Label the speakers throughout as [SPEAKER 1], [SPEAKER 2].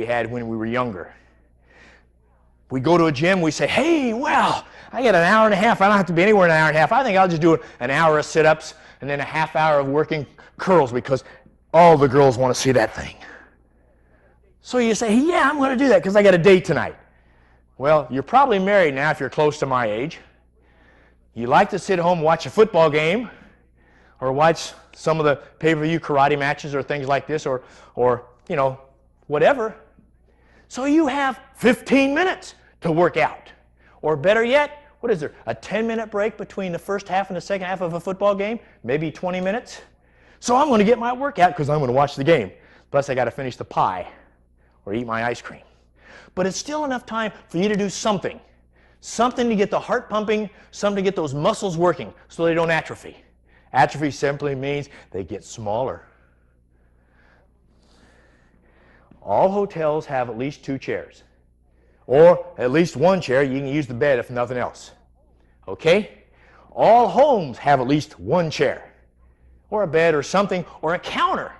[SPEAKER 1] we had when we were younger. We go to a gym, we say, hey, well, I got an hour and a half. I don't have to be anywhere in an hour and a half. I think I'll just do an hour of sit-ups and then a half hour of working curls because all the girls want to see that thing. So you say, yeah, I'm going to do that because I got a date tonight. Well, you're probably married now if you're close to my age. You like to sit at home and watch a football game or watch some of the pay-per-view karate matches or things like this or you know, whatever. So you have 15 minutes to work out. Or better yet, what is there, a 10-minute break between the first half and the second half of a football game? Maybe 20 minutes? So I'm going to get my workout because I'm going to watch the game. Plus I got to finish the pie or eat my ice cream. But it's still enough time for you to do something. Something to get the heart pumping, something to get those muscles working so they don't atrophy. Atrophy simply means they get smaller. All hotels have at least 2 chairs. Or at least 1 chair. You can use the bed if nothing else. Okay? All homes have at least 1 chair. Or a bed or something, or a counter.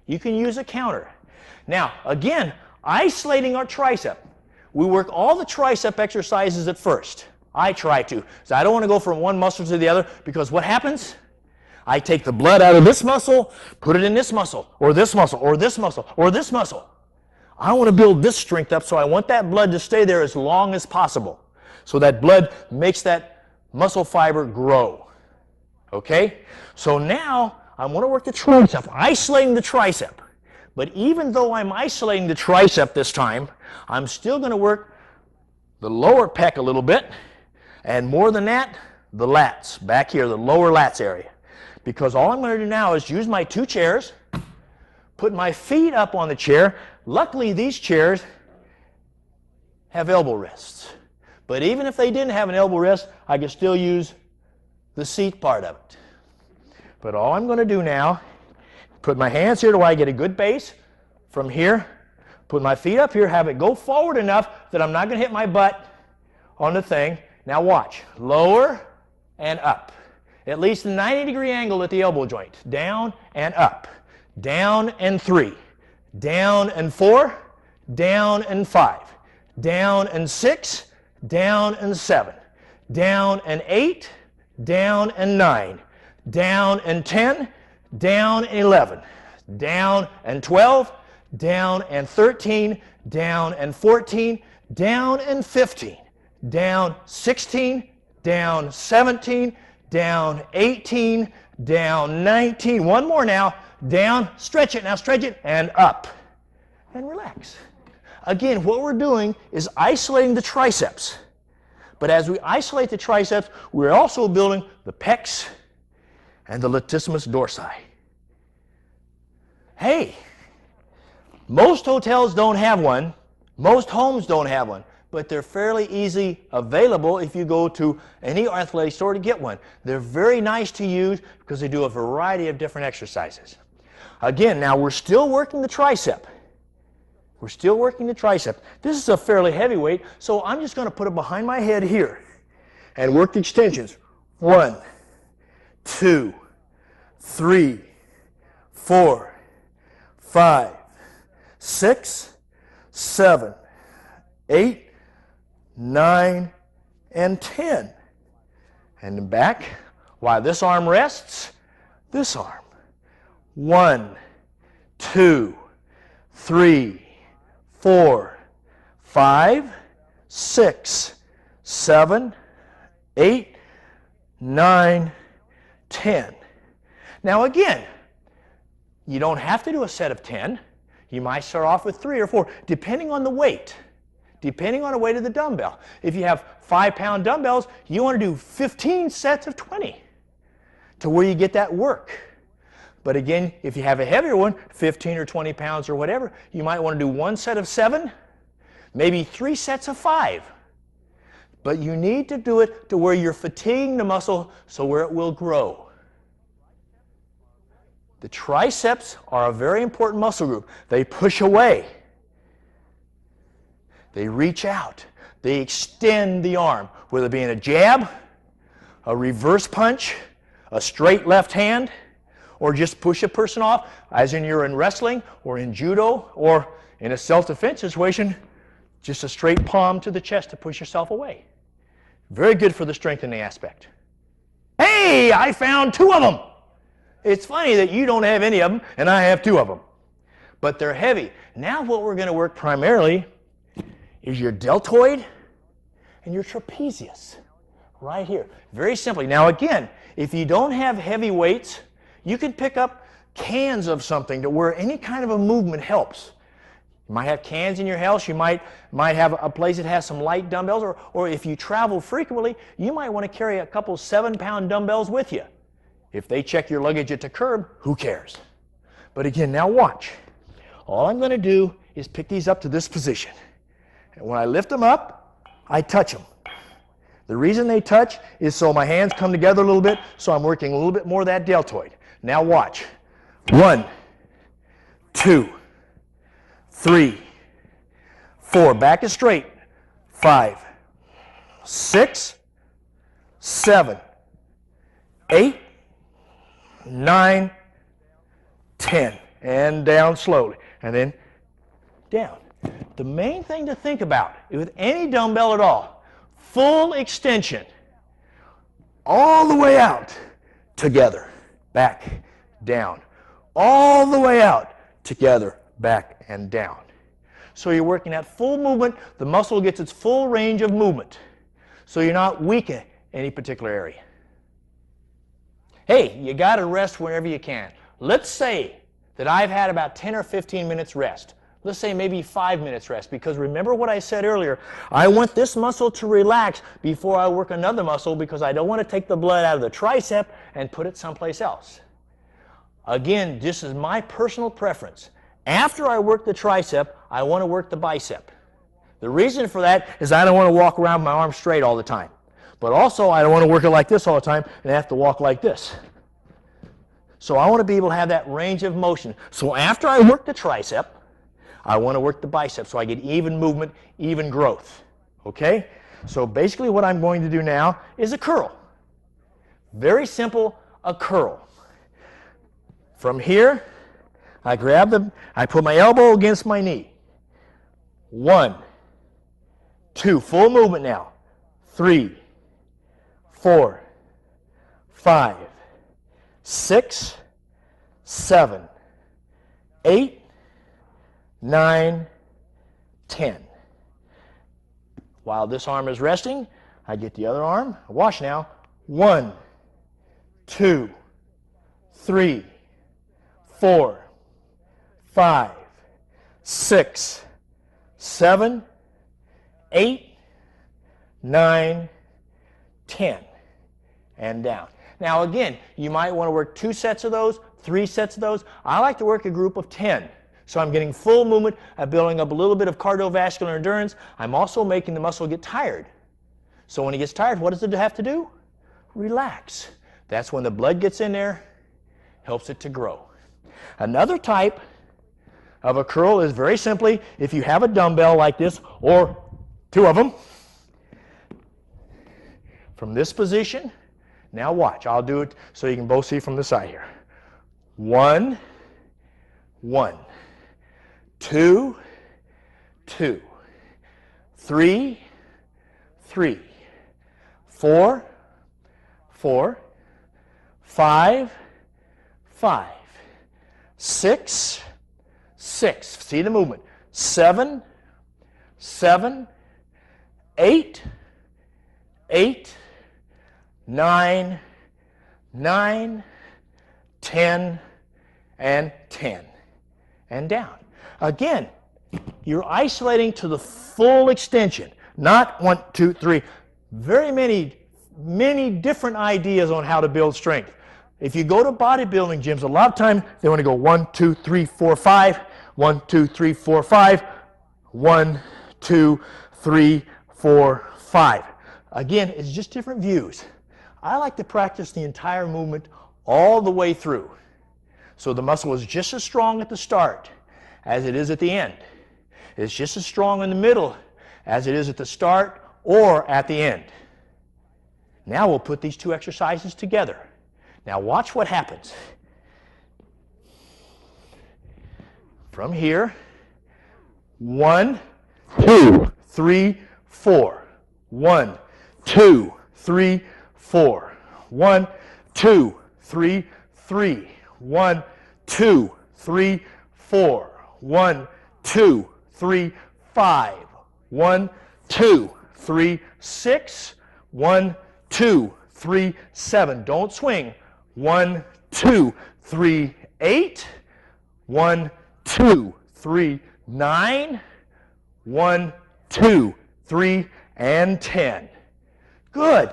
[SPEAKER 1] You can use a counter. Now, again, isolating our tricep. We work all the tricep exercises at first. I try to. So I don't want to go from one muscle to the other because what happens? I take the blood out of this muscle, put it in this muscle, or this muscle, or this muscle, or this muscle. I want to build this strength up, so I want that blood to stay there as long as possible. So that blood makes that muscle fiber grow. Okay? So now I want to work the tricep, isolating the tricep. But even though I'm isolating the tricep this time, I'm still going to work the lower pec a little bit, and more than that, the lats, back here, the lower lats area. Because all I'm going to do now is use my 2 chairs, put my feet up on the chair. Luckily, these chairs have elbow rests. But even if they didn't have an elbow rest, I could still use the seat part of it. But all I'm going to do now, put my hands here to I get a good base from here, put my feet up here, have it go forward enough that I'm not going to hit my butt on the thing. Now watch, lower and up. At least a 90-degree angle at the elbow joint. Down and up. Down and 3. Down and 4. Down and 5. Down and 6. Down and 7. Down and 8. Down and 9. Down and 10. Down and 11. Down and 12. Down and 13. Down and 14. Down and 15. Down 16. Down 17. Down 18, down 19. One more now. Down, stretch it. Now stretch it, and up. And relax. Again, what we're doing is isolating the triceps. But as we isolate the triceps, we're also building the pecs and the latissimus dorsi. Hey, most hotels don't have one. Most homes don't have one. But they're fairly easy available if you go to any athletic store to get one. They're very nice to use because they do a variety of different exercises. Again, now we're still working the tricep. We're still working the tricep. This is a fairly heavy weight, so I'm just going to put it behind my head here and work the extensions. 1, 2, 3, 4, 5, 6, 7, 8, 9, and 10. And then back, while this arm rests, this arm. 1, 2, 3, 4, 5, 6, 7, 8, 9, 10. Now again, you don't have to do a set of 10. You might start off with 3 or 4, depending on the weight. Depending on the weight of the dumbbell. If you have 5-pound dumbbells, you want to do 15 sets of 20 to where you get that work. But again, if you have a heavier one, 15 or 20 pounds or whatever, you might want to do 1 set of 7, maybe 3 sets of 5. But you need to do it to where you're fatiguing the muscle so where it will grow. The triceps are a very important muscle group. They push away. They reach out. They extend the arm, whether it be in a jab, a reverse punch, a straight left hand, or just push a person off, as in you're in wrestling or in judo or In a self-defense situation, just a straight palm to the chest to push yourself away. Very good for the strengthening aspect. Hey, I found 2 of them. It's funny that you don't have any of them and I have 2 of them. But they're heavy. Now what we're going to work primarily is your deltoid and your trapezius. Right here. Very simply. Now again, if you don't have heavy weights, you can pick up cans of something to where any kind of a movement helps. You might have cans in your house. You might have a place that has some light dumbbells, or if you travel frequently, you might want to carry a couple 7-pound dumbbells with you. If they check your luggage at the curb, who cares? But again, now watch. All I'm going to do is pick these up to this position. And when I lift them up, I touch them. The reason they touch is so my hands come together a little bit, so I'm working a little bit more of that deltoid. Now watch. 1, 2, 3, 4. Back is straight. 5, 6, 7, 8, 9, 10. And down slowly. And then down. The main thing to think about with any dumbbell at all, full extension, all the way out, together, back, down. All the way out, together, back, and down. So you're working at full movement. The muscle gets its full range of movement. So you're not weak in any particular area. Hey, you got to rest whenever you can. Let's say that I've had about 10 or 15 minutes rest. Let's say maybe 5 minutes rest, because remember what I said earlier, I want this muscle to relax before I work another muscle, because I don't want to take the blood out of the tricep and put it someplace else. Again, this is my personal preference. After I work the tricep, I want to work the bicep. The reason for that is I don't want to walk around with my arms straight all the time. But also, I don't want to work it like this all the time and have to walk like this. So I want to be able to have that range of motion. So after I work the tricep, I want to work the bicep so I get even movement, even growth. Okay? So basically what I'm going to do now is a curl. Very simple, a curl. From here, I put my elbow against my knee. 1, 2, full movement now. 3, 4, 5, 6, 7, 8, 9, 10. While this arm is resting, I get the other arm. Watch now. 1, 2, 3, 4, 5, 6, 7, 8, 9, 10. And down. Now again, you might want to work 2 sets of those, 3 sets of those. I like to work a group of 10. So I'm getting full movement, I'm building up a little bit of cardiovascular endurance. I'm also making the muscle get tired. So when it gets tired, what does it have to do? Relax. That's when the blood gets in there, helps it to grow. Another type of a curl is very simply, if you have a dumbbell like this, or 2 of them, from this position. Now watch, I'll do it so you can both see from the side here. 1, 1, 2, 2, 3, 3, 4, 4, 5, 5, 6, 6. See the movement. 7, 7, 8, 8, 9, 9, 10, and 10. And down. Again, you're isolating to the full extension, not 1, 2, 3. Very many different ideas on how to build strength. If you go to bodybuilding gyms, a lot of times they want to go 1, 2, 3, 4, 5, 1, 2, 3, 4, 5, 1, 2, 3, 4, 5. Again, it's just different views. I like to practice the entire movement all the way through. So the muscle is just as strong at the start as it is at the end. It's just as strong in the middle as it is at the start or at the end. Now we'll put these 2 exercises together. Now watch what happens. From here, 1, 2, 3, 4. 1, 2, 3, 4. 1, 2, 3, 3. 1, 2, 3, 4. 1, 2, 3, 5. 1, 2, 3, 6. 1, 2, 3, 7. Don't swing. 1, 2, 3, 8. 1, 2, 3, 9. 1, 2, 3, and 10. Good.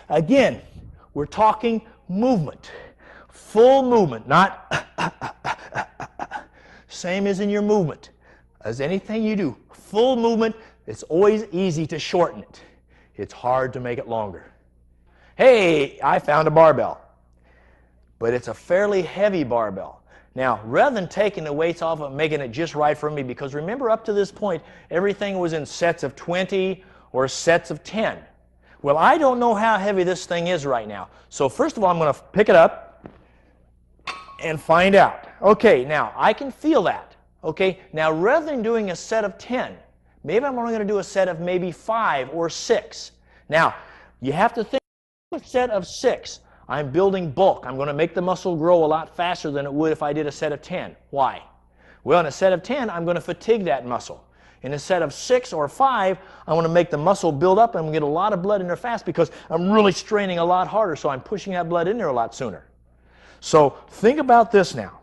[SPEAKER 1] Again, we're talking movement. Full movement, not same as in your movement. As anything you do, full movement, it's always easy to shorten it. It's hard to make it longer. Hey, I found a barbell, but it's a fairly heavy barbell. Now, rather than taking the weights off and making it just right for me, because remember up to this point, everything was in sets of 20 or sets of 10. Well, I don't know how heavy this thing is right now. So first of all, I'm going to pick it up and find out. Okay, now I can feel that. Okay, now rather than doing a set of 10, maybe I'm only going to do a set of maybe 5 or 6. Now, you have to think, a set of 6. I'm building bulk. I'm going to make the muscle grow a lot faster than it would if I did a set of 10. Why? Well, in a set of 10, I'm going to fatigue that muscle. In a set of 6 or 5, I want to make the muscle build up and get a lot of blood in there fast because I'm really straining a lot harder, so I'm pushing that blood in there a lot sooner. So think about this now.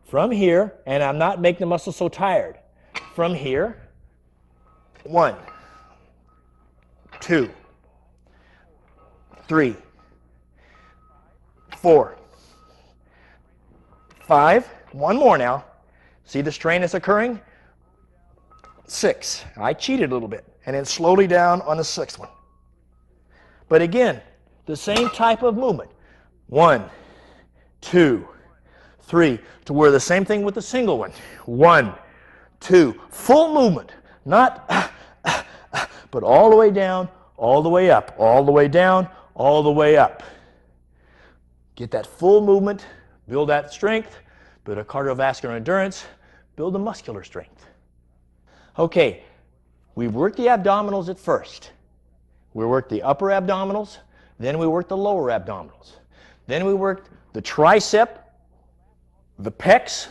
[SPEAKER 1] From here, and I'm not making the muscle so tired. From here, 1, 2, 3, 4, 5. One more now. See the strain that's occurring? 6. I cheated a little bit. And then slowly down on the 6th one. But again, the same type of movement. 1, 2, 3. To where the same thing with the single one. 1, 2. Full movement. Not, but all the way down, all the way up, all the way down, all the way up. Get that full movement, build that strength, build a cardiovascular endurance, build the muscular strength. Okay, we've worked the abdominals at first. We worked the upper abdominals, then we worked the lower abdominals. Then we worked the tricep, the pecs,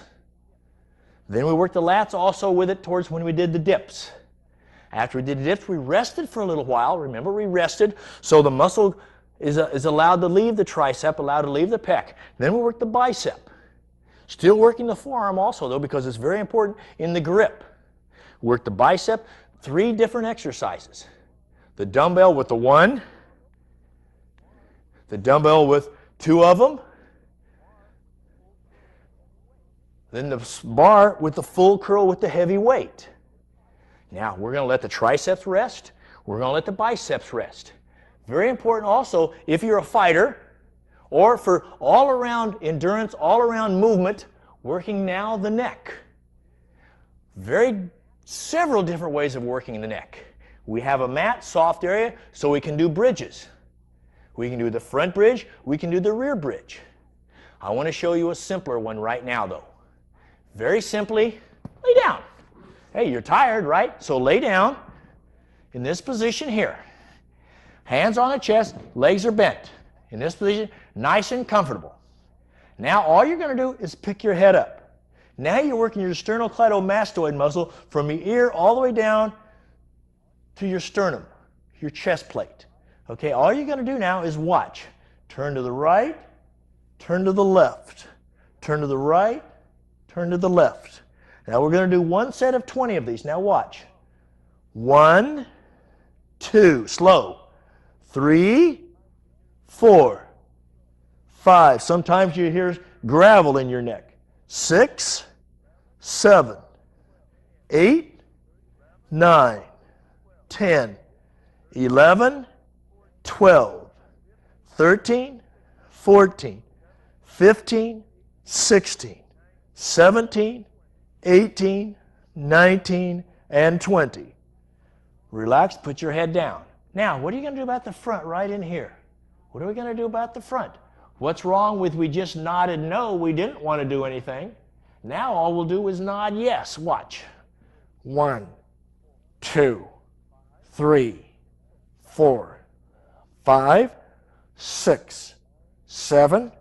[SPEAKER 1] then we worked the lats also with it towards when we did the dips. After we did the dips, we rested for a little while. Remember, we rested, so the muscle is allowed to leave the tricep, allowed to leave the pec. Then we worked the bicep. Still working the forearm also, though, because it's very important in the grip. Work the bicep, 3 different exercises. The dumbbell with the 1, the dumbbell with 2 of them, then the bar with the full curl with the heavy weight. Now, we're going to let the triceps rest. We're going to let the biceps rest. Very important also, if you're a fighter, or for all-around endurance, all-around movement, working now the neck. Several different ways of working the neck. We have a mat, soft area, so we can do bridges. We can do the front bridge, we can do the rear bridge. I want to show you a simpler one right now, though. Very simply, lay down. Hey, you're tired, right? So lay down in this position here. Hands on the chest, legs are bent. In this position, nice and comfortable. Now all you're going to do is pick your head up. Now you're working your sternocleidomastoid muscle from your ear all the way down to your sternum, your chest plate. Okay, all you're going to do now is watch. Turn to the right, turn to the left, turn to the right, turn to the left. Now we're going to do one set of 20 of these. Now watch. 1, 2, slow. 3, 4, 5. Sometimes you hear gravel in your neck. 6, 7, 8, 9, 10, 11, 12, 13, 14, 15, 16, 17, 18, 19, and 20. Relax, put your head down. Now, what are you going to do about the front right in here? What are we going to do about the front? What's wrong with we just nodded no, we didn't want to do anything. Now all we'll do is nod yes. Watch. 1, 2, 3, 4, 5, 6, 7,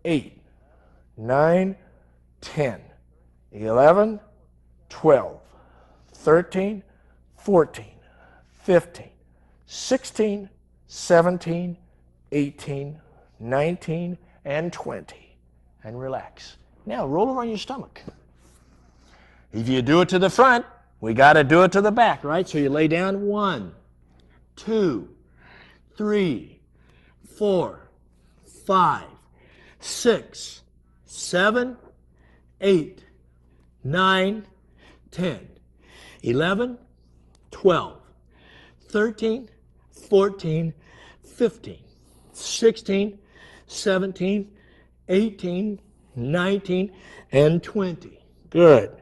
[SPEAKER 1] 8, 9, 10, 11, 12, 13, 14, 15, 16, 17, 18, 19, and 20. And relax. Now roll over on your stomach. If you do it to the front, we got to do it to the back, right? So you lay down 1, 2, 3, 4, 5, 6, 7, 8, 9, 10, 11, 12, 13, 14, 15, 16, 17, 18, 19, and 20. Good.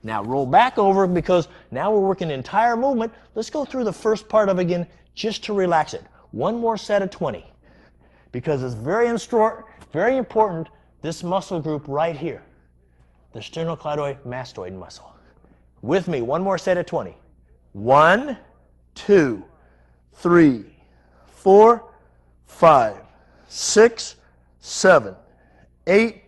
[SPEAKER 1] Now roll back over because now we're working the entire movement. Let's go through the first part of it again just to relax it. One more set of 20 because it's very important, this muscle group right here, the sternocleidomastoid muscle. With me, one more set of 20. 1, 2, 3, 4, 5, 6, 7, 8,